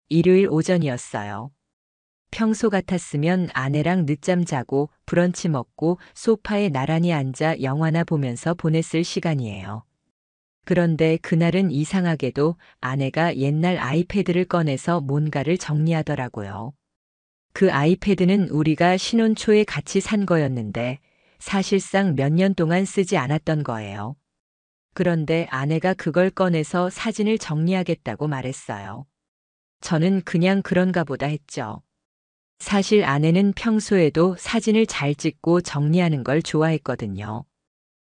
일요일 오전이었어요. 평소 같았으면 아내랑 늦잠 자고 브런치 먹고 소파에 나란히 앉아 영화나 보면서 보냈을 시간이에요. 그런데 그날은 이상하게도 아내가 옛날 아이패드를 꺼내서 뭔가를 정리하더라고요. 그 아이패드는 우리가 신혼 초에 같이 산 거였는데 사실상 몇 년 동안 쓰지 않았던 거예요. 그런데 아내가 그걸 꺼내서 사진을 정리하겠다고 말했어요. 저는 그냥 그런가 보다 했죠. 사실 아내는 평소에도 사진을 잘 찍고 정리하는 걸 좋아했거든요.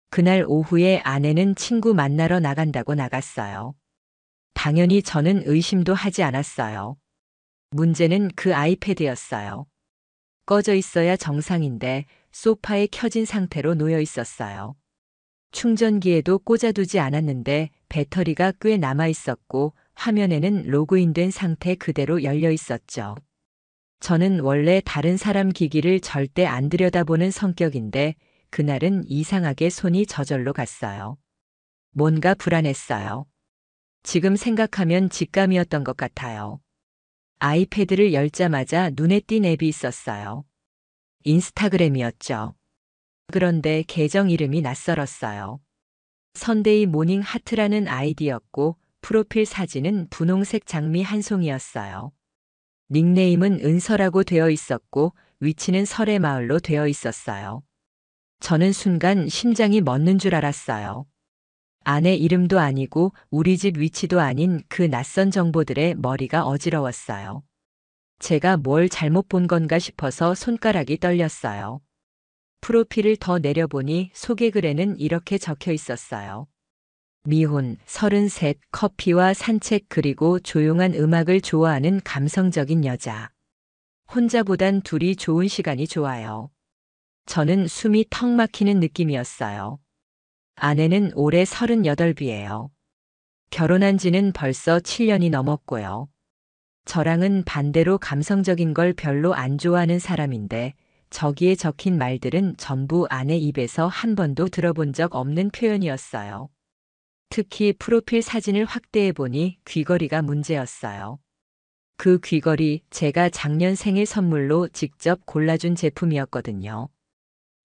그날 오후에 아내는 친구 만나러 나간다고 나갔어요. 당연히 저는 의심도 하지 않았어요. 문제는 그 아이패드였어요. 꺼져 있어야 정상인데 소파에 켜진 상태로 놓여 있었어요. 충전기에도 꽂아두지 않았는데 배터리가 꽤 남아 있었고 화면에는 로그인된 상태 그대로 열려 있었죠. 저는 원래 다른 사람 기기를 절대 안 들여다보는 성격인데 그날은 이상하게 손이 저절로 갔어요. 뭔가 불안했어요. 지금 생각하면 직감이었던 것 같아요. 아이패드를 열자마자 눈에 띈 앱이 있었어요. 인스타그램이었죠. 그런데 계정 이름이 낯설었어요. 선데이 모닝 하트라는 아이디였고 프로필 사진은 분홍색 장미 한 송이였어요. 닉네임은 은서라고 되어 있었고 위치는 설해마을로 되어 있었어요. 저는 순간 심장이 멎는 줄 알았어요. 아내 이름도 아니고 우리 집 위치도 아닌 그 낯선 정보들에 머리가 어지러웠어요. 제가 뭘 잘못 본 건가 싶어서 손가락이 떨렸어요. 프로필을 더 내려보니 소개글에는 이렇게 적혀 있었어요. 미혼, 33, 커피와 산책 그리고 조용한 음악을 좋아하는 감성적인 여자. 혼자보단 둘이 좋은 시간이 좋아요. 저는 숨이 턱 막히는 느낌이었어요. 아내는 올해 38이에요. 결혼한 지는 벌써 7년이 넘었고요. 저랑은 반대로 감성적인 걸 별로 안 좋아하는 사람인데 저기에 적힌 말들은 전부 아내 입에서 한 번도 들어본 적 없는 표현이었어요. 특히 프로필 사진을 확대해 보니 귀걸이가 문제였어요. 그 귀걸이 제가 작년 생일 선물로 직접 골라준 제품이었거든요.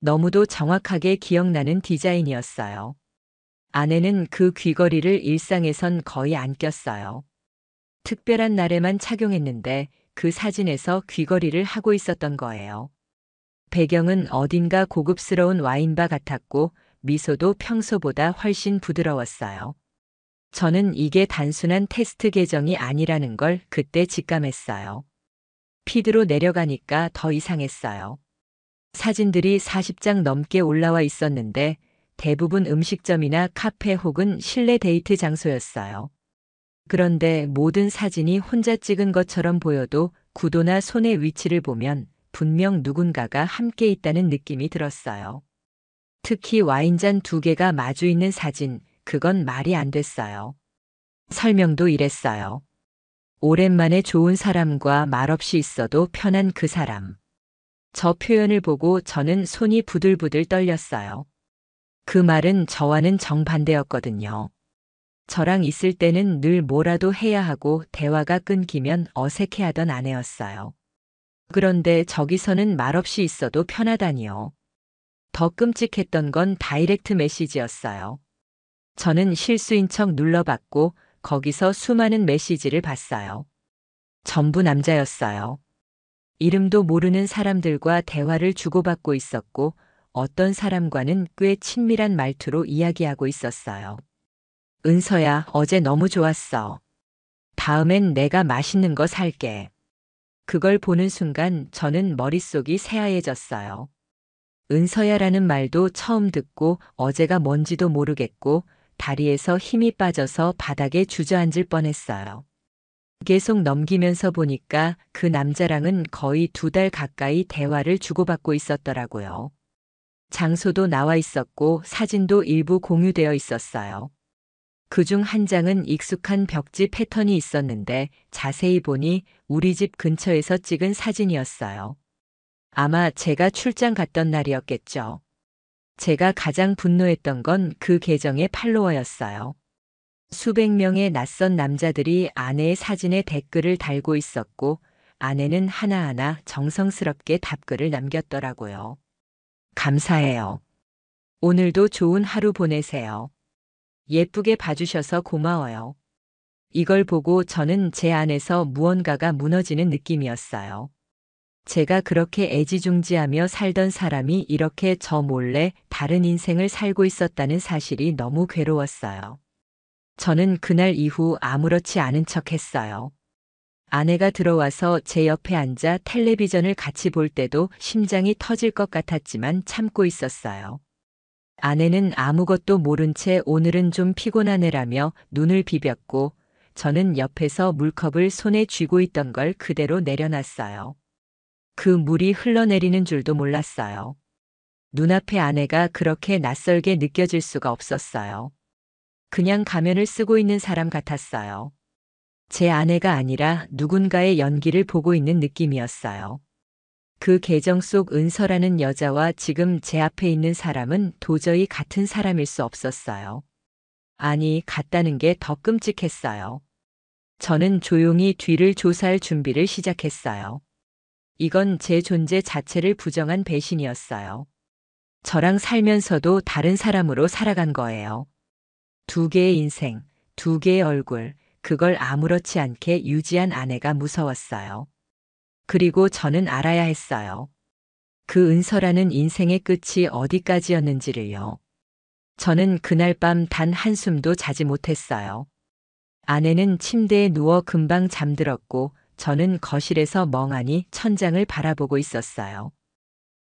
너무도 정확하게 기억나는 디자인이었어요. 아내는 그 귀걸이를 일상에선 거의 안 꼈어요. 특별한 날에만 착용했는데 그 사진에서 귀걸이를 하고 있었던 거예요. 배경은 어딘가 고급스러운 와인바 같았고 미소도 평소보다 훨씬 부드러웠어요. 저는 이게 단순한 테스트 계정이 아니라는 걸 그때 직감했어요. 피드로 내려가니까 더 이상했어요. 사진들이 40장 넘게 올라와 있었는데 대부분 음식점이나 카페 혹은 실내 데이트 장소였어요. 그런데 모든 사진이 혼자 찍은 것처럼 보여도 구도나 손의 위치를 보면 분명 누군가가 함께 있다는 느낌이 들었어요. 특히 와인잔 두 개가 마주 있는 사진, 그건 말이 안 됐어요. 설명도 이랬어요. 오랜만에 좋은 사람과 말없이 있어도 편한 그 사람. 저 표현을 보고 저는 손이 부들부들 떨렸어요. 그 말은 저와는 정반대였거든요. 저랑 있을 때는 늘 뭐라도 해야 하고 대화가 끊기면 어색해하던 아내였어요. 그런데 저기서는 말없이 있어도 편하다니요. 더 끔찍했던 건 다이렉트 메시지였어요. 저는 실수인 척 눌러봤고 거기서 수많은 메시지를 봤어요. 전부 남자였어요. 이름도 모르는 사람들과 대화를 주고받고 있었고 어떤 사람과는 꽤 친밀한 말투로 이야기하고 있었어요. 은서야, 어제 너무 좋았어. 다음엔 내가 맛있는 거 살게. 그걸 보는 순간 저는 머릿속이 새하얘졌어요. 은서야라는 말도 처음 듣고 어제가 뭔지도 모르겠고 다리에서 힘이 빠져서 바닥에 주저앉을 뻔했어요. 계속 넘기면서 보니까 그 남자랑은 거의 2달 가까이 대화를 주고받고 있었더라고요. 장소도 나와 있었고 사진도 일부 공유되어 있었어요. 그중 한 장은 익숙한 벽지 패턴이 있었는데 자세히 보니 우리 집 근처에서 찍은 사진이었어요. 아마 제가 출장 갔던 날이었겠죠. 제가 가장 분노했던 건 그 계정의 팔로워였어요. 수백 명의 낯선 남자들이 아내의 사진에 댓글을 달고 있었고 아내는 하나하나 정성스럽게 답글을 남겼더라고요. 감사해요. 오늘도 좋은 하루 보내세요. 예쁘게 봐주셔서 고마워요. 이걸 보고 저는 제 안에서 무언가가 무너지는 느낌이었어요. 제가 그렇게 애지중지하며 살던 사람이 이렇게 저 몰래 다른 인생을 살고 있었다는 사실이 너무 괴로웠어요. 저는 그날 이후 아무렇지 않은 척 했어요. 아내가 들어와서 제 옆에 앉아 텔레비전을 같이 볼 때도 심장이 터질 것 같았지만 참고 있었어요. 아내는 아무것도 모른 채 오늘은 좀 피곤하네라며 눈을 비볐고 저는 옆에서 물컵을 손에 쥐고 있던 걸 그대로 내려놨어요. 그 물이 흘러내리는 줄도 몰랐어요. 눈앞에 아내가 그렇게 낯설게 느껴질 수가 없었어요. 그냥 가면을 쓰고 있는 사람 같았어요. 제 아내가 아니라 누군가의 연기를 보고 있는 느낌이었어요. 그 계정 속 은서라는 여자와 지금 제 앞에 있는 사람은 도저히 같은 사람일 수 없었어요. 아니, 같다는 게 더 끔찍했어요. 저는 조용히 뒤를 조사할 준비를 시작했어요. 이건 제 존재 자체를 부정한 배신이었어요. 저랑 살면서도 다른 사람으로 살아간 거예요. 두 개의 인생, 두 개의 얼굴, 그걸 아무렇지 않게 유지한 아내가 무서웠어요. 그리고 저는 알아야 했어요. 그 은서라는 인생의 끝이 어디까지였는지를요. 저는 그날 밤 단 한숨도 자지 못했어요. 아내는 침대에 누워 금방 잠들었고 저는 거실에서 멍하니 천장을 바라보고 있었어요.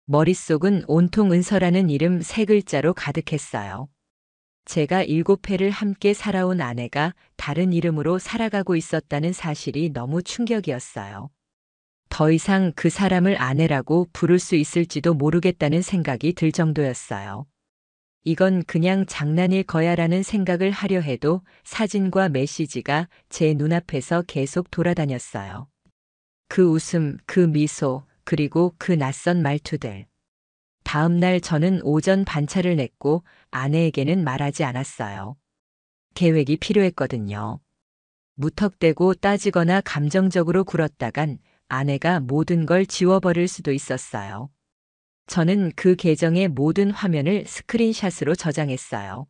머릿속은 온통 은서라는 이름 세 글자로 가득했어요. 제가 7회를 함께 살아온 아내가 다른 이름으로 살아가고 있었다는 사실이 너무 충격이었어요. 더 이상 그 사람을 아내라고 부를 수 있을지도 모르겠다는 생각이 들 정도였어요. 이건 그냥 장난일 거야라는 생각을 하려 해도 사진과 메시지가 제 눈앞에서 계속 돌아다녔어요. 그 웃음, 그 미소, 그리고 그 낯선 말투들. 다음 날 저는 오전 반차를 냈고 아내에게는 말하지 않았어요. 계획이 필요했거든요. 무턱대고 따지거나 감정적으로 굴었다간 아내가 모든 걸 지워버릴 수도 있었어요. 저는 그 계정의 모든 화면을 스크린샷으로 저장했어요.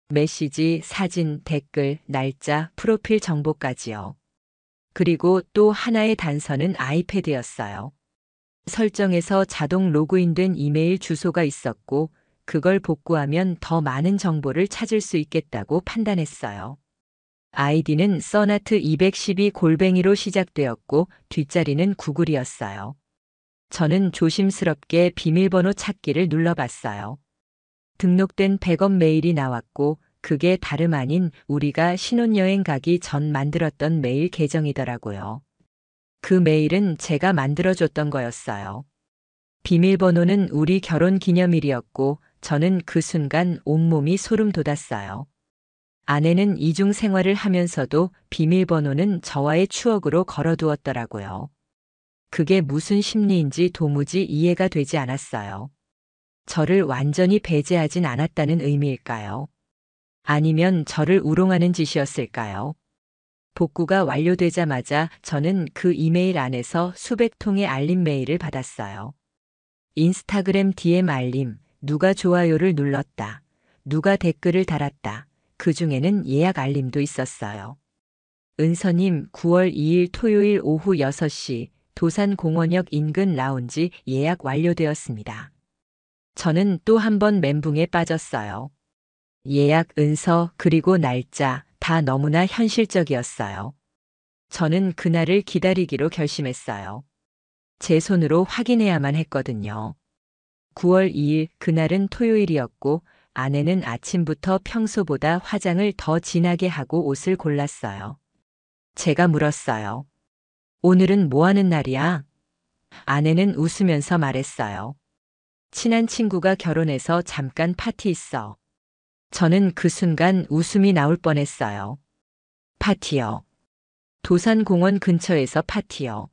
메시지, 사진, 댓글, 날짜, 프로필 정보까지요. 그리고 또 하나의 단서는 아이패드였어요. 설정에서 자동 로그인된 이메일 주소가 있었고 그걸 복구하면 더 많은 정보를 찾을 수 있겠다고 판단했어요. 아이디는 써나트 212골뱅이로 시작되었고 뒷자리는 구글이었어요. 저는 조심스럽게 비밀번호 찾기를 눌러봤어요. 등록된 백업 메일이 나왔고 그게 다름 아닌 우리가 신혼여행 가기 전 만들었던 메일 계정이더라고요. 그 메일은 제가 만들어줬던 거였어요. 비밀번호는 우리 결혼 기념일이었고 저는 그 순간 온몸이 소름 돋았어요. 아내는 이중 생활을 하면서도 비밀번호는 저와의 추억으로 걸어두었더라고요. 그게 무슨 심리인지 도무지 이해가 되지 않았어요. 저를 완전히 배제하진 않았다는 의미일까요? 아니면 저를 우롱하는 짓이었을까요? 복구가 완료되자마자 저는 그 이메일 안에서 수백 통의 알림 메일을 받았어요. 인스타그램 DM 알림, 누가 좋아요를 눌렀다, 누가 댓글을 달았다, 그 중에는 예약 알림도 있었어요. 은서님 9월 2일 토요일 오후 6시 도산공원역 인근 라운지 예약 완료되었습니다. 저는 또 한 번 멘붕에 빠졌어요. 예약, 은서, 그리고 날짜 다 너무나 현실적이었어요. 저는 그날을 기다리기로 결심했어요. 제 손으로 확인해야만 했거든요. 9월 2일 그날은 토요일이었고 아내는 아침부터 평소보다 화장을 더 진하게 하고 옷을 골랐어요. 제가 물었어요. 오늘은 뭐 하는 날이야? 아내는 웃으면서 말했어요. 친한 친구가 결혼해서 잠깐 파티 있어. 저는 그 순간 웃음이 나올 뻔했어요. 파티요. 도산공원 근처에서 파티요.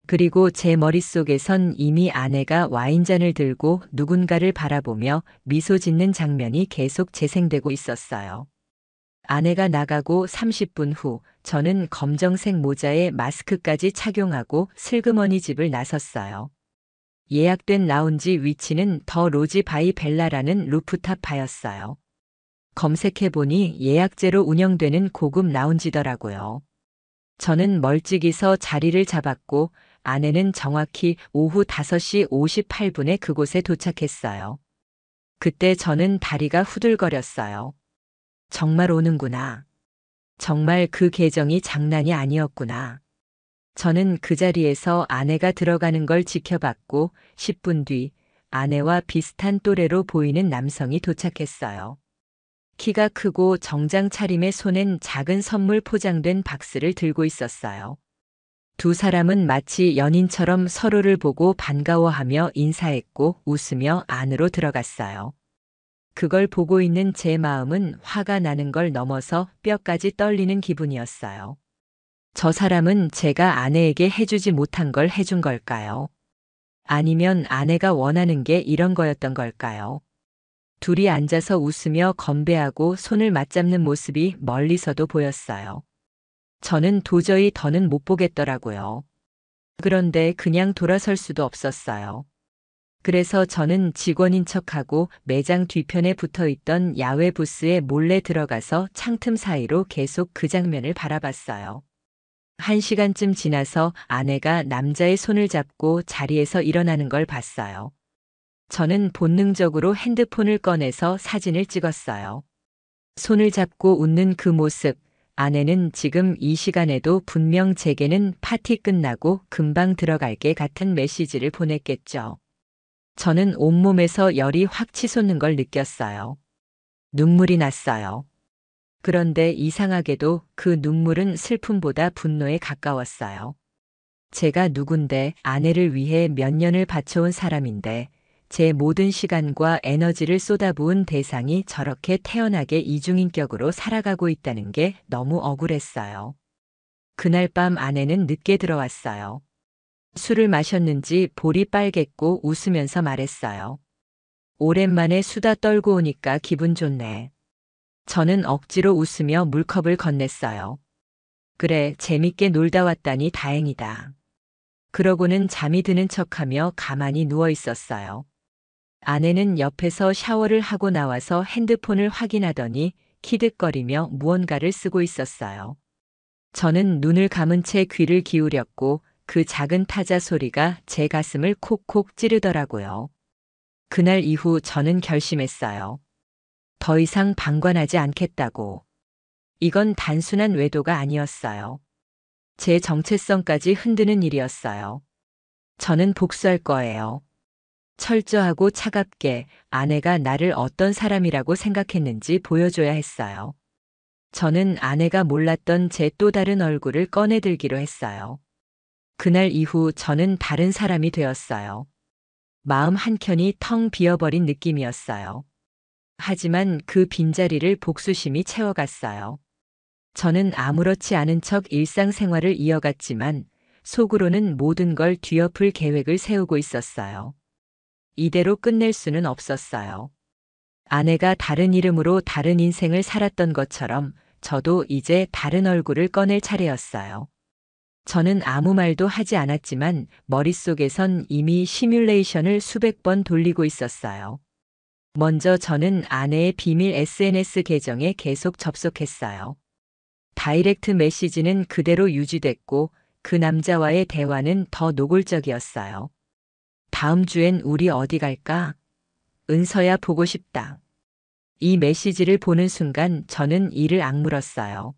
그리고 제 머릿속에선 이미 아내가 와인잔을 들고 누군가를 바라보며 미소 짓는 장면이 계속 재생되고 있었어요. 아내가 나가고 30분 후 저는 검정색 모자에 마스크까지 착용하고 슬그머니 집을 나섰어요. 예약된 라운지 위치는 더 로지 바이 벨라라는 루프탑 바였어요. 검색해보니 예약제로 운영되는 고급 라운지더라고요. 저는 멀찍이서 자리를 잡았고 아내는 정확히 오후 5시 58분에 그곳에 도착했어요. 그때 저는 다리가 후들거렸어요. 정말 오는구나. 정말 그 계정이 장난이 아니었구나. 저는 그 자리에서 아내가 들어가는 걸 지켜봤고 10분 뒤 아내와 비슷한 또래로 보이는 남성이 도착했어요. 키가 크고 정장 차림의 손엔 작은 선물 포장된 박스를 들고 있었어요. 두 사람은 마치 연인처럼 서로를 보고 반가워하며 인사했고 웃으며 안으로 들어갔어요. 그걸 보고 있는 제 마음은 화가 나는 걸 넘어서 뼈까지 떨리는 기분이었어요. 저 사람은 제가 아내에게 해주지 못한 걸 해준 걸까요? 아니면 아내가 원하는 게 이런 거였던 걸까요? 둘이 앉아서 웃으며 건배하고 손을 맞잡는 모습이 멀리서도 보였어요. 저는 도저히 더는 못 보겠더라고요. 그런데 그냥 돌아설 수도 없었어요. 그래서 저는 직원인 척하고 매장 뒤편에 붙어 있던 야외 부스에 몰래 들어가서 창틈 사이로 계속 그 장면을 바라봤어요. 1시간쯤 지나서 아내가 남자의 손을 잡고 자리에서 일어나는 걸 봤어요. 저는 본능적으로 핸드폰을 꺼내서 사진을 찍었어요. 손을 잡고 웃는 그 모습, 아내는 지금 이 시간에도 분명 제게는 파티 끝나고 금방 들어갈게 같은 메시지를 보냈겠죠. 저는 온몸에서 열이 확 치솟는 걸 느꼈어요. 눈물이 났어요. 그런데 이상하게도 그 눈물은 슬픔보다 분노에 가까웠어요. 제가 누군데 아내를 위해 몇 년을 바쳐온 사람인데 제 모든 시간과 에너지를 쏟아부은 대상이 저렇게 태연하게 이중인격으로 살아가고 있다는 게 너무 억울했어요. 그날 밤 아내는 늦게 들어왔어요. 술을 마셨는지 볼이 빨갰고 웃으면서 말했어요. 오랜만에 수다 떨고 오니까 기분 좋네. 저는 억지로 웃으며 물컵을 건넸어요. 그래, 재밌게 놀다 왔다니 다행이다. 그러고는 잠이 드는 척하며 가만히 누워 있었어요. 아내는 옆에서 샤워를 하고 나와서 핸드폰을 확인하더니 키득거리며 무언가를 쓰고 있었어요. 저는 눈을 감은 채 귀를 기울였고 그 작은 타자 소리가 제 가슴을 콕콕 찌르더라고요. 그날 이후 저는 결심했어요. 더 이상 방관하지 않겠다고. 이건 단순한 외도가 아니었어요. 제 정체성까지 흔드는 일이었어요. 저는 복수할 거예요. 철저하고 차갑게 아내가 나를 어떤 사람이라고 생각했는지 보여줘야 했어요. 저는 아내가 몰랐던 제 또 다른 얼굴을 꺼내들기로 했어요. 그날 이후 저는 다른 사람이 되었어요. 마음 한켠이 텅 비어버린 느낌이었어요. 하지만 그 빈자리를 복수심이 채워갔어요. 저는 아무렇지 않은 척 일상생활을 이어갔지만 속으로는 모든 걸 뒤엎을 계획을 세우고 있었어요. 이대로 끝낼 수는 없었어요. 아내가 다른 이름으로 다른 인생을 살았던 것처럼 저도 이제 다른 얼굴을 꺼낼 차례였어요. 저는 아무 말도 하지 않았지만 머릿속에선 이미 시뮬레이션을 수백 번 돌리고 있었어요. 먼저 저는 아내의 비밀 SNS 계정에 계속 접속했어요. 다이렉트 메시지는 그대로 유지됐고 그 남자와의 대화는 더 노골적이었어요. 다음 주엔 우리 어디 갈까? 은서야 보고 싶다. 이 메시지를 보는 순간 저는 이를 악물었어요.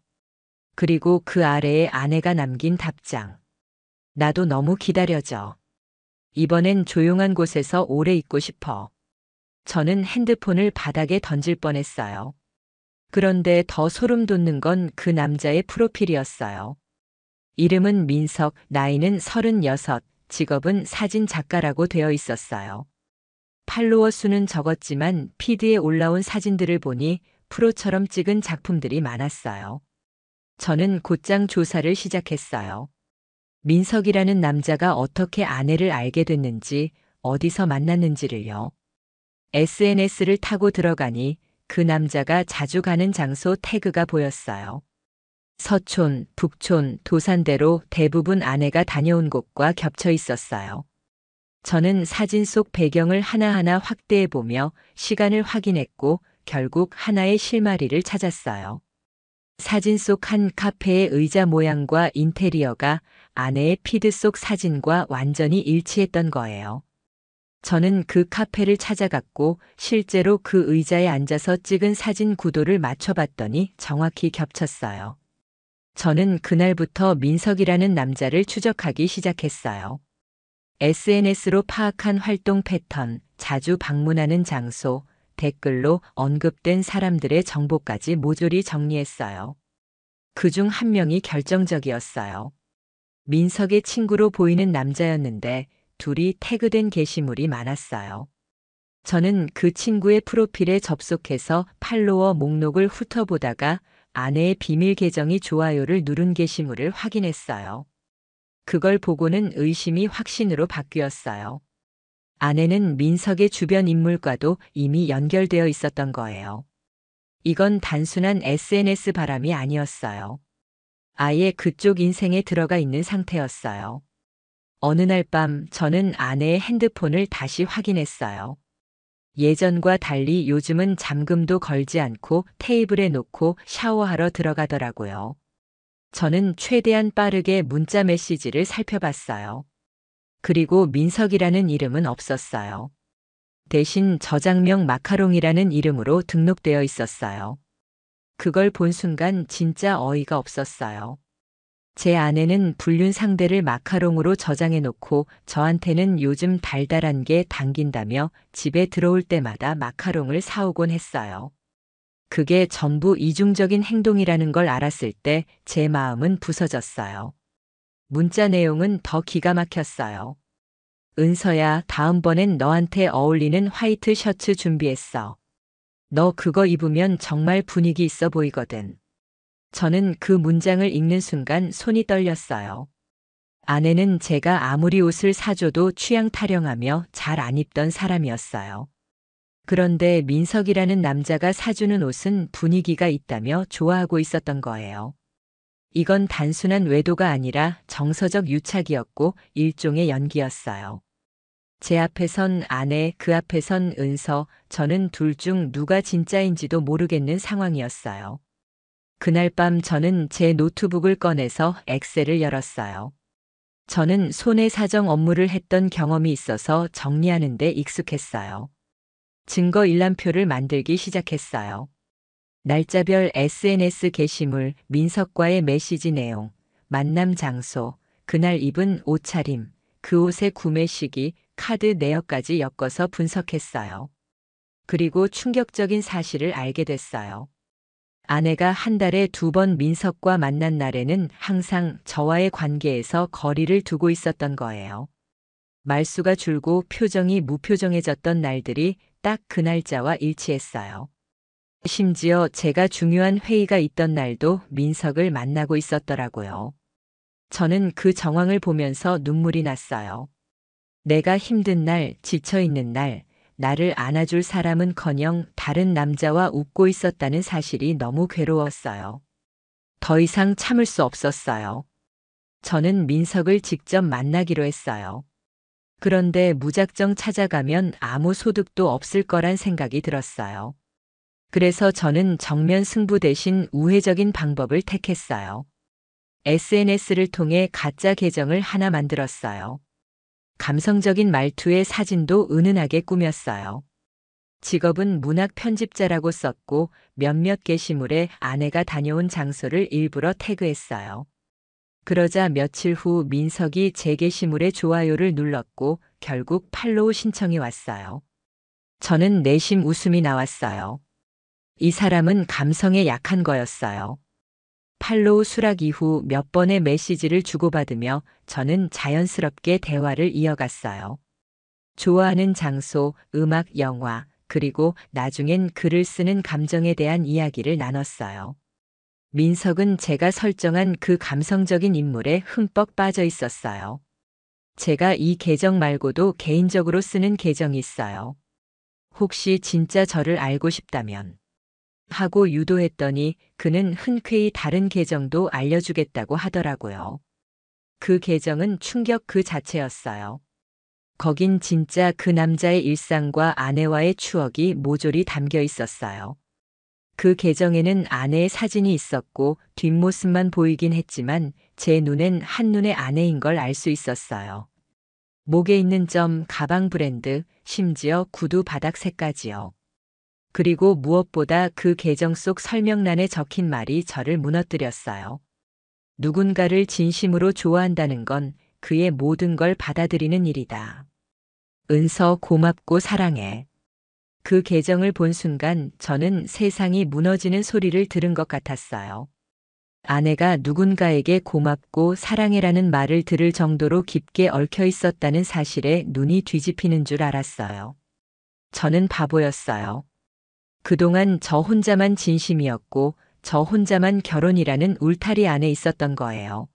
그리고 그 아래에 아내가 남긴 답장. 나도 너무 기다려져. 이번엔 조용한 곳에서 오래 있고 싶어. 저는 핸드폰을 바닥에 던질 뻔했어요. 그런데 더 소름 돋는 건 그 남자의 프로필이었어요. 이름은 민석, 나이는 36, 직업은 사진 작가라고 되어 있었어요. 팔로워 수는 적었지만 피드에 올라온 사진들을 보니 프로처럼 찍은 작품들이 많았어요. 저는 곧장 조사를 시작했어요. 민석이라는 남자가 어떻게 아내를 알게 됐는지, 어디서 만났는지를요. SNS를 타고 들어가니 그 남자가 자주 가는 장소 태그가 보였어요. 서촌, 북촌, 도산대로 대부분 아내가 다녀온 곳과 겹쳐 있었어요. 저는 사진 속 배경을 하나하나 확대해 보며 시간을 확인했고 결국 하나의 실마리를 찾았어요. 사진 속 한 카페의 의자 모양과 인테리어가 아내의 피드 속 사진과 완전히 일치했던 거예요. 저는 그 카페를 찾아갔고 실제로 그 의자에 앉아서 찍은 사진 구도를 맞춰봤더니 정확히 겹쳤어요. 저는 그날부터 민석이라는 남자를 추적하기 시작했어요. SNS로 파악한 활동 패턴, 자주 방문하는 장소, 댓글로 언급된 사람들의 정보까지 모조리 정리했어요. 그중 한 명이 결정적이었어요. 민석의 친구로 보이는 남자였는데 둘이 태그된 게시물이 많았어요. 저는 그 친구의 프로필에 접속해서 팔로워 목록을 훑어보다가 아내의 비밀 계정이 좋아요를 누른 게시물을 확인했어요. 그걸 보고는 의심이 확신으로 바뀌었어요. 아내는 민석의 주변 인물과도 이미 연결되어 있었던 거예요. 이건 단순한 SNS 바람이 아니었어요. 아예 그쪽 인생에 들어가 있는 상태였어요. 어느 날 밤 저는 아내의 핸드폰을 다시 확인했어요. 예전과 달리 요즘은 잠금도 걸지 않고 테이블에 놓고 샤워하러 들어가더라고요. 저는 최대한 빠르게 문자 메시지를 살펴봤어요. 그리고 민석이라는 이름은 없었어요. 대신 저장명 마카롱이라는 이름으로 등록되어 있었어요. 그걸 본 순간 진짜 어이가 없었어요. 제 아내는 불륜 상대를 마카롱으로 저장해 놓고 저한테는 요즘 달달한 게 당긴다며 집에 들어올 때마다 마카롱을 사오곤 했어요. 그게 전부 이중적인 행동이라는 걸 알았을 때 제 마음은 부서졌어요. 문자 내용은 더 기가 막혔어요. 은서야, 다음번엔 너한테 어울리는 화이트 셔츠 준비했어. 너 그거 입으면 정말 분위기 있어 보이거든. 저는 그 문장을 읽는 순간 손이 떨렸어요. 아내는 제가 아무리 옷을 사줘도 취향 타령하며 잘 안 입던 사람이었어요. 그런데 민석이라는 남자가 사주는 옷은 분위기가 있다며 좋아하고 있었던 거예요. 이건 단순한 외도가 아니라 정서적 유착이었고 일종의 연기였어요. 제 앞에선 아내, 그 앞에선 은서, 저는 둘 중 누가 진짜인지도 모르겠는 상황이었어요. 그날 밤 저는 제 노트북을 꺼내서 엑셀을 열었어요. 저는 손해 사정 업무를 했던 경험이 있어서 정리하는 데 익숙했어요. 증거 일람표를 만들기 시작했어요. 날짜별 SNS 게시물, 민석과의 메시지 내용, 만남 장소, 그날 입은 옷차림, 그 옷의 구매 시기, 카드 내역까지 엮어서 분석했어요. 그리고 충격적인 사실을 알게 됐어요. 아내가 한 달에 2번 민석과 만난 날에는 항상 저와의 관계에서 거리를 두고 있었던 거예요. 말수가 줄고 표정이 무표정해졌던 날들이 딱 그 날짜와 일치했어요. 심지어 제가 중요한 회의가 있던 날도 민석을 만나고 있었더라고요. 저는 그 정황을 보면서 눈물이 났어요. 내가 힘든 날, 지쳐있는 날, 나를 안아줄 사람은커녕 다른 남자와 웃고 있었다는 사실이 너무 괴로웠어요. 더 이상 참을 수 없었어요. 저는 민석을 직접 만나기로 했어요. 그런데 무작정 찾아가면 아무 소득도 없을 거란 생각이 들었어요. 그래서 저는 정면 승부 대신 우회적인 방법을 택했어요. SNS를 통해 가짜 계정을 하나 만들었어요. 감성적인 말투의 사진도 은은하게 꾸몄어요. 직업은 문학 편집자라고 썼고 몇몇 게시물에 아내가 다녀온 장소를 일부러 태그했어요. 그러자 며칠 후 민석이 제 게시물에 좋아요를 눌렀고 결국 팔로우 신청이 왔어요. 저는 내심 웃음이 나왔어요. 이 사람은 감성에 약한 거였어요. 팔로우 수락 이후 몇 번의 메시지를 주고받으며 저는 자연스럽게 대화를 이어갔어요. 좋아하는 장소, 음악, 영화, 그리고 나중엔 글을 쓰는 감정에 대한 이야기를 나눴어요. 민석은 제가 설정한 그 감성적인 인물에 흠뻑 빠져 있었어요. 제가 이 계정 말고도 개인적으로 쓰는 계정이 있어요. 혹시 진짜 저를 알고 싶다면 하고 유도했더니 그는 흔쾌히 다른 계정도 알려주겠다고 하더라고요. 그 계정은 충격 그 자체였어요. 거긴 진짜 그 남자의 일상과 아내와의 추억이 모조리 담겨 있었어요. 그 계정에는 아내의 사진이 있었고 뒷모습만 보이긴 했지만 제 눈엔 한눈에 아내인 걸 알 수 있었어요. 목에 있는 점, 가방 브랜드, 심지어 구두 바닥색까지요. 그리고 무엇보다 그 계정 속 설명란에 적힌 말이 저를 무너뜨렸어요. 누군가를 진심으로 좋아한다는 건 그의 모든 걸 받아들이는 일이다. 은서 고맙고 사랑해. 그 계정을 본 순간 저는 세상이 무너지는 소리를 들은 것 같았어요. 아내가 누군가에게 고맙고 사랑해라는 말을 들을 정도로 깊게 얽혀 있었다는 사실에 눈이 뒤집히는 줄 알았어요. 저는 바보였어요. 그동안 저 혼자만 진심이었고 저 혼자만 결혼이라는 울타리 안에 있었던 거예요.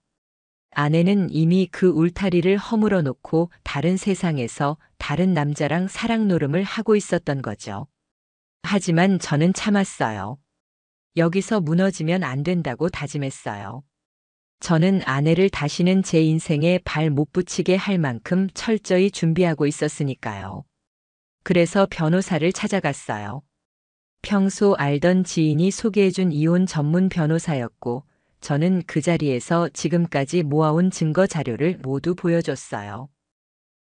아내는 이미 그 울타리를 허물어 놓고 다른 세상에서 다른 남자랑 사랑 노름을 하고 있었던 거죠. 하지만 저는 참았어요. 여기서 무너지면 안 된다고 다짐했어요. 저는 아내를 다시는 제 인생에 발 못 붙이게 할 만큼 철저히 준비하고 있었으니까요. 그래서 변호사를 찾아갔어요. 평소 알던 지인이 소개해준 이혼 전문 변호사였고, 저는 그 자리에서 지금까지 모아온 증거 자료를 모두 보여줬어요.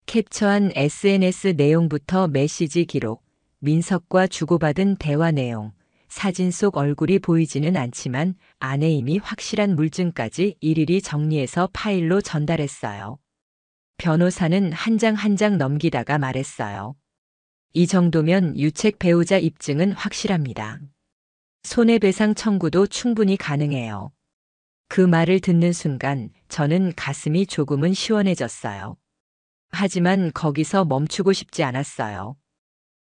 캡처한 SNS 내용부터 메시지 기록, 민석과 주고받은 대화 내용, 사진 속 얼굴이 보이지는 않지만 아내임이 확실한 물증까지 일일이 정리해서 파일로 전달했어요. 변호사는 한 장 한 장 넘기다가 말했어요. 이 정도면 유책 배우자 입증은 확실합니다. 손해배상 청구도 충분히 가능해요. 그 말을 듣는 순간 저는 가슴이 조금은 시원해졌어요. 하지만 거기서 멈추고 싶지 않았어요.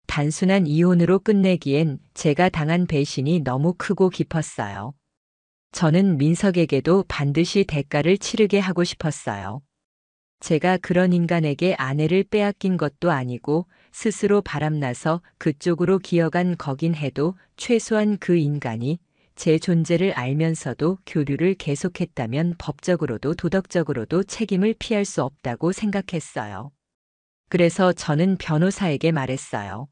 단순한 이혼으로 끝내기엔 제가 당한 배신이 너무 크고 깊었어요. 저는 민석에게도 반드시 대가를 치르게 하고 싶었어요. 제가 그런 인간에게 아내를 빼앗긴 것도 아니고 스스로 바람나서 그쪽으로 기어간 거긴 해도 최소한 그 인간이 제 존재를 알면서도 교류를 계속했다면 법적으로도 도덕적으로도 책임을 피할 수 없다고 생각했어요. 그래서 저는 변호사에게 말했어요.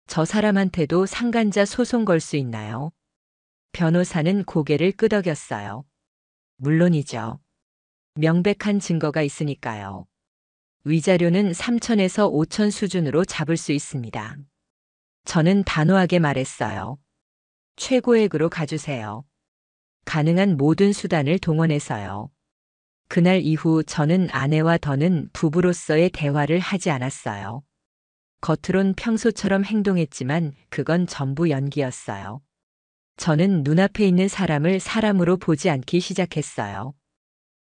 저 사람한테도 상간자 소송 걸 수 있나요? 변호사는 고개를 끄덕였어요. 물론이죠. 명백한 증거가 있으니까요. 위자료는 3천에서 5천 수준으로 잡을 수 있습니다. 저는 단호하게 말했어요. 최고액으로 가주세요. 가능한 모든 수단을 동원해서요. 그날 이후 저는 아내와 더는 부부로서의 대화를 하지 않았어요. 겉으론 평소처럼 행동했지만 그건 전부 연기였어요. 저는 눈앞에 있는 사람을 사람으로 보지 않기 시작했어요.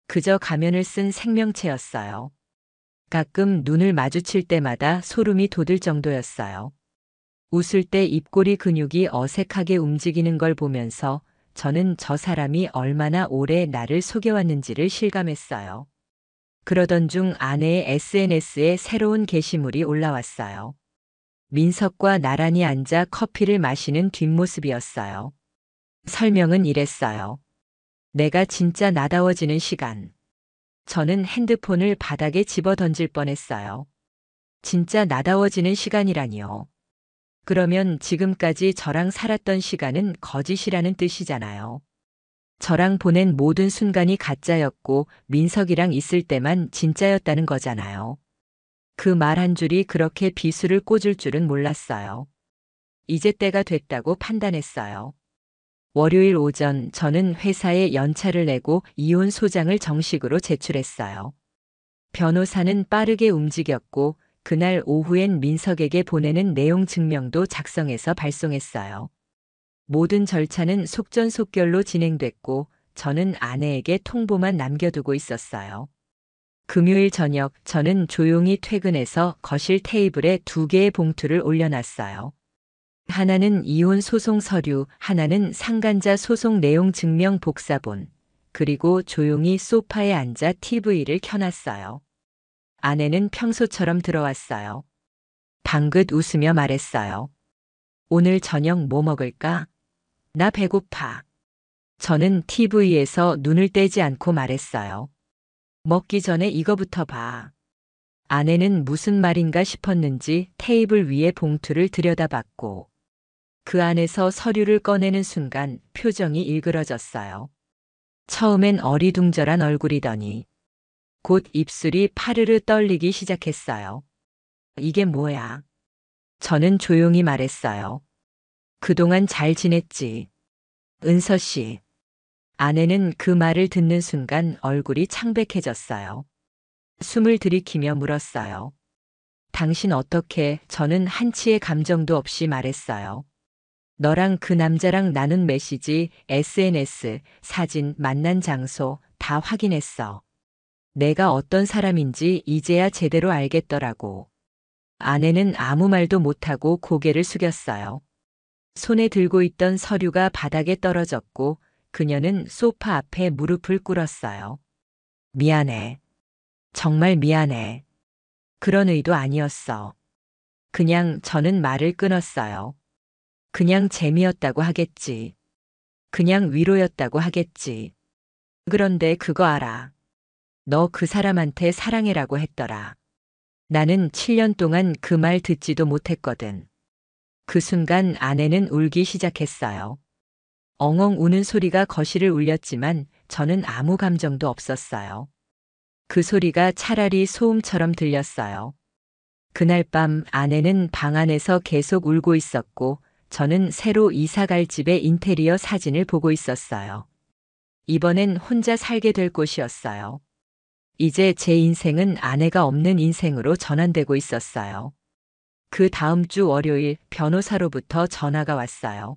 그저 가면을 쓴 생명체였어요. 가끔 눈을 마주칠 때마다 소름이 돋을 정도였어요. 웃을 때 입꼬리 근육이 어색하게 움직이는 걸 보면서 저는 저 사람이 얼마나 오래 나를 속여왔는지를 실감했어요. 그러던 중 아내의 SNS에 새로운 게시물이 올라왔어요. 민석과 나란히 앉아 커피를 마시는 뒷모습이었어요. 설명은 이랬어요. 내가 진짜 나다워지는 시간. 저는 핸드폰을 바닥에 집어 던질 뻔했어요. 진짜 나다워지는 시간이라니요. 그러면 지금까지 저랑 살았던 시간은 거짓이라는 뜻이잖아요. 저랑 보낸 모든 순간이 가짜였고 민석이랑 있을 때만 진짜였다는 거잖아요. 그 말 한 줄이 그렇게 비수를 꽂을 줄은 몰랐어요. 이제 때가 됐다고 판단했어요. 월요일 오전 저는 회사에 연차를 내고 이혼 소장을 정식으로 제출했어요. 변호사는 빠르게 움직였고 그날 오후엔 민석에게 보내는 내용 증명도 작성해서 발송했어요. 모든 절차는 속전속결로 진행됐고 저는 아내에게 통보만 남겨두고 있었어요. 금요일 저녁 저는 조용히 퇴근해서 거실 테이블에 2개의 봉투를 올려놨어요. 하나는 이혼 소송 서류, 하나는 상간자 소송 내용 증명 복사본, 그리고 조용히 소파에 앉아 TV를 켜놨어요. 아내는 평소처럼 들어왔어요. 방긋 웃으며 말했어요. 오늘 저녁 뭐 먹을까? 나 배고파. 저는 TV에서 눈을 떼지 않고 말했어요. 먹기 전에 이거부터 봐. 아내는 무슨 말인가 싶었는지 테이블 위에 봉투를 들여다봤고 그 안에서 서류를 꺼내는 순간 표정이 일그러졌어요. 처음엔 어리둥절한 얼굴이더니 곧 입술이 파르르 떨리기 시작했어요. 이게 뭐야? 저는 조용히 말했어요. 그동안 잘 지냈지. 은서 씨. 아내는 그 말을 듣는 순간 얼굴이 창백해졌어요. 숨을 들이키며 물었어요. 당신 어떻게? 저는 한치의 감정도 없이 말했어요. 너랑 그 남자랑 나눈 메시지, SNS, 사진, 만난 장소 다 확인했어. 내가 어떤 사람인지 이제야 제대로 알겠더라고. 아내는 아무 말도 못하고 고개를 숙였어요. 손에 들고 있던 서류가 바닥에 떨어졌고 그녀는 소파 앞에 무릎을 꿇었어요. 미안해. 정말 미안해. 그런 의도 아니었어. 그냥 저는 말을 끊었어요. 그냥 재미였다고 하겠지. 그냥 위로였다고 하겠지. 그런데 그거 알아. 너 그 사람한테 사랑해라고 했더라. 나는 7년 동안 그 말 듣지도 못했거든. 그 순간 아내는 울기 시작했어요. 엉엉 우는 소리가 거실을 울렸지만 저는 아무 감정도 없었어요. 그 소리가 차라리 소음처럼 들렸어요. 그날 밤 아내는 방 안에서 계속 울고 있었고 저는 새로 이사 갈 집의 인테리어 사진을 보고 있었어요. 이번엔 혼자 살게 될 곳이었어요. 이제 제 인생은 아내가 없는 인생으로 전환되고 있었어요. 그 다음 주 월요일 변호사로부터 전화가 왔어요.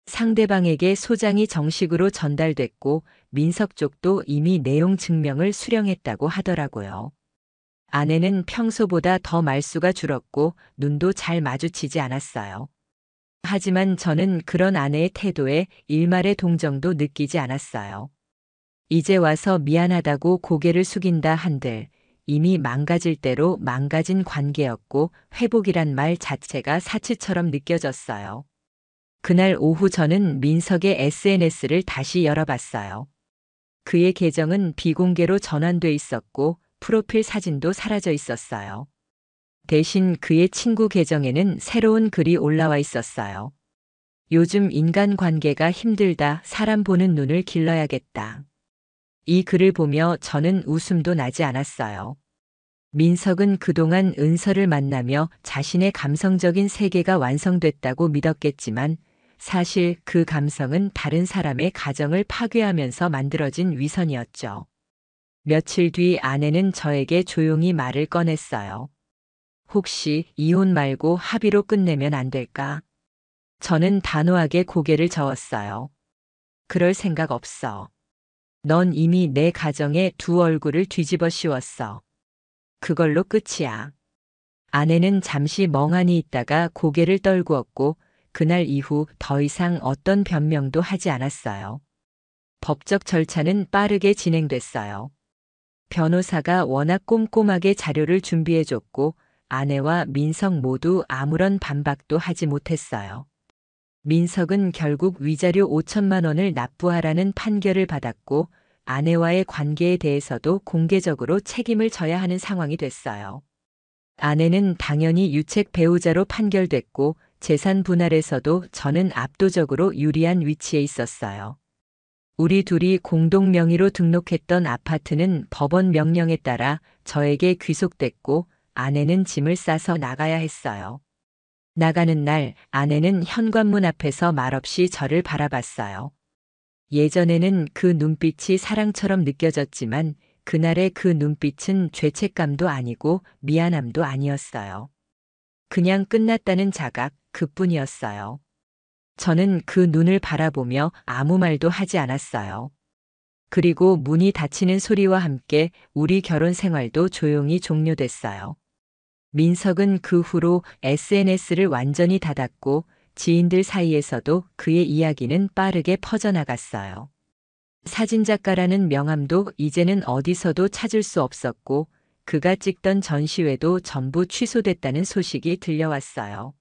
상대방에게 소장이 정식으로 전달됐고 민석 쪽도 이미 내용 증명을 수령했다고 하더라고요. 아내는 평소보다 더 말수가 줄었고 눈도 잘 마주치지 않았어요. 하지만 저는 그런 아내의 태도에 일말의 동정도 느끼지 않았어요. 이제 와서 미안하다고 고개를 숙인다 한들 이미 망가질 대로 망가진 관계였고 회복이란 말 자체가 사치처럼 느껴졌어요. 그날 오후 저는 민석의 SNS를 다시 열어봤어요. 그의 계정은 비공개로 전환돼 있었고 프로필 사진도 사라져 있었어요. 대신 그의 친구 계정에는 새로운 글이 올라와 있었어요. 요즘 인간관계가 힘들다. 사람 보는 눈을 길러야겠다. 이 글을 보며 저는 웃음도 나지 않았어요. 민석은 그동안 은서를 만나며 자신의 감성적인 세계가 완성됐다고 믿었겠지만 사실 그 감성은 다른 사람의 가정을 파괴하면서 만들어진 위선이었죠. 며칠 뒤 아내는 저에게 조용히 말을 꺼냈어요. 혹시 이혼 말고 합의로 끝내면 안 될까? 저는 단호하게 고개를 저었어요. 그럴 생각 없어. 넌 이미 내 가정에 두 얼굴을 뒤집어 씌웠어. 그걸로 끝이야. 아내는 잠시 멍하니 있다가 고개를 떨구었고 그날 이후 더 이상 어떤 변명도 하지 않았어요. 법적 절차는 빠르게 진행됐어요. 변호사가 워낙 꼼꼼하게 자료를 준비해줬고 아내와 민석 모두 아무런 반박도 하지 못했어요. 민석은 결국 위자료 5천만 원을 납부하라는 판결을 받았고 아내와의 관계에 대해서도 공개적으로 책임을 져야 하는 상황이 됐어요. 아내는 당연히 유책 배우자로 판결됐고 재산 분할에서도 저는 압도적으로 유리한 위치에 있었어요. 우리 둘이 공동 명의로 등록했던 아파트는 법원 명령에 따라 저에게 귀속됐고 아내는 짐을 싸서 나가야 했어요. 나가는 날 아내는 현관문 앞에서 말없이 저를 바라봤어요. 예전에는 그 눈빛이 사랑처럼 느껴졌지만 그날의 그 눈빛은 죄책감도 아니고 미안함도 아니었어요. 그냥 끝났다는 자각 그뿐이었어요. 저는 그 눈을 바라보며 아무 말도 하지 않았어요. 그리고 문이 닫히는 소리와 함께 우리 결혼 생활도 조용히 종료됐어요. 민석은 그 후로 SNS를 완전히 닫았고 지인들 사이에서도 그의 이야기는 빠르게 퍼져나갔어요. 사진작가라는 명함도 이제는 어디서도 찾을 수 없었고 그가 찍던 전시회도 전부 취소됐다는 소식이 들려왔어요.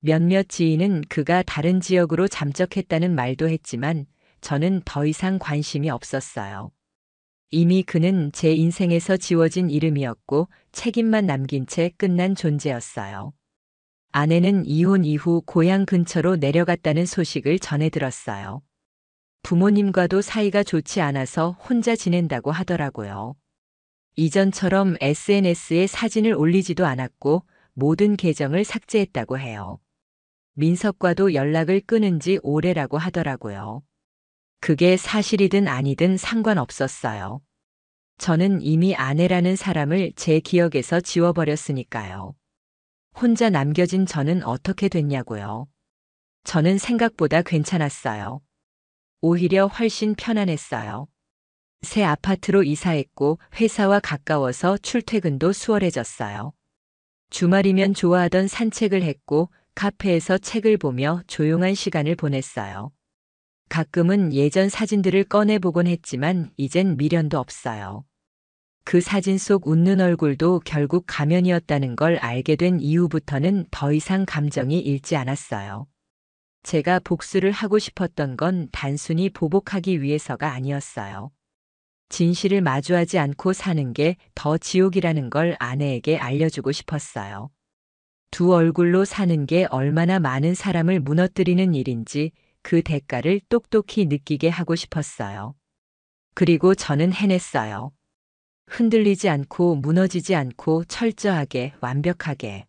몇몇 지인은 그가 다른 지역으로 잠적했다는 말도 했지만 저는 더 이상 관심이 없었어요. 이미 그는 제 인생에서 지워진 이름이었고 책임만 남긴 채 끝난 존재였어요. 아내는 이혼 이후 고향 근처로 내려갔다는 소식을 전해 들었어요. 부모님과도 사이가 좋지 않아서 혼자 지낸다고 하더라고요. 이전처럼 SNS에 사진을 올리지도 않았고 모든 계정을 삭제했다고 해요. 민석과도 연락을 끊은 지 오래라고 하더라고요. 그게 사실이든 아니든 상관없었어요. 저는 이미 아내라는 사람을 제 기억에서 지워버렸으니까요. 혼자 남겨진 저는 어떻게 됐냐고요. 저는 생각보다 괜찮았어요. 오히려 훨씬 편안했어요. 새 아파트로 이사했고 회사와 가까워서 출퇴근도 수월해졌어요. 주말이면 좋아하던 산책을 했고 카페에서 책을 보며 조용한 시간을 보냈어요. 가끔은 예전 사진들을 꺼내보곤 했지만 이젠 미련도 없어요. 그 사진 속 웃는 얼굴도 결국 가면이었다는 걸 알게 된 이후부터는 더 이상 감정이 잃지 않았어요. 제가 복수를 하고 싶었던 건 단순히 보복하기 위해서가 아니었어요. 진실을 마주하지 않고 사는 게 더 지옥이라는 걸 아내에게 알려주고 싶었어요. 두 얼굴로 사는 게 얼마나 많은 사람을 무너뜨리는 일인지 그 대가를 똑똑히 느끼게 하고 싶었어요. 그리고 저는 해냈어요. 흔들리지 않고 무너지지 않고 철저하게 완벽하게.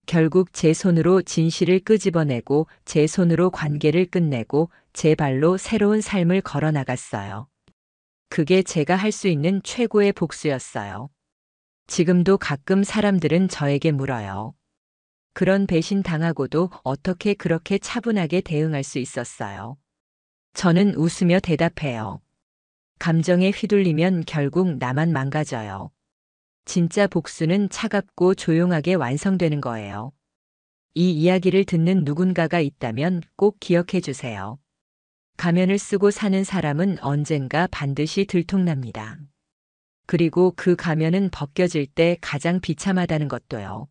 결국 제 손으로 진실을 끄집어내고 제 손으로 관계를 끝내고 제 발로 새로운 삶을 걸어나갔어요. 그게 제가 할 수 있는 최고의 복수였어요. 지금도 가끔 사람들은 저에게 물어요. 그런 배신 당하고도 어떻게 그렇게 차분하게 대응할 수 있었어요? 저는 웃으며 대답해요. 감정에 휘둘리면 결국 나만 망가져요. 진짜 복수는 차갑고 조용하게 완성되는 거예요. 이 이야기를 듣는 누군가가 있다면 꼭 기억해 주세요. 가면을 쓰고 사는 사람은 언젠가 반드시 들통납니다. 그리고 그 가면은 벗겨질 때 가장 비참하다는 것도요.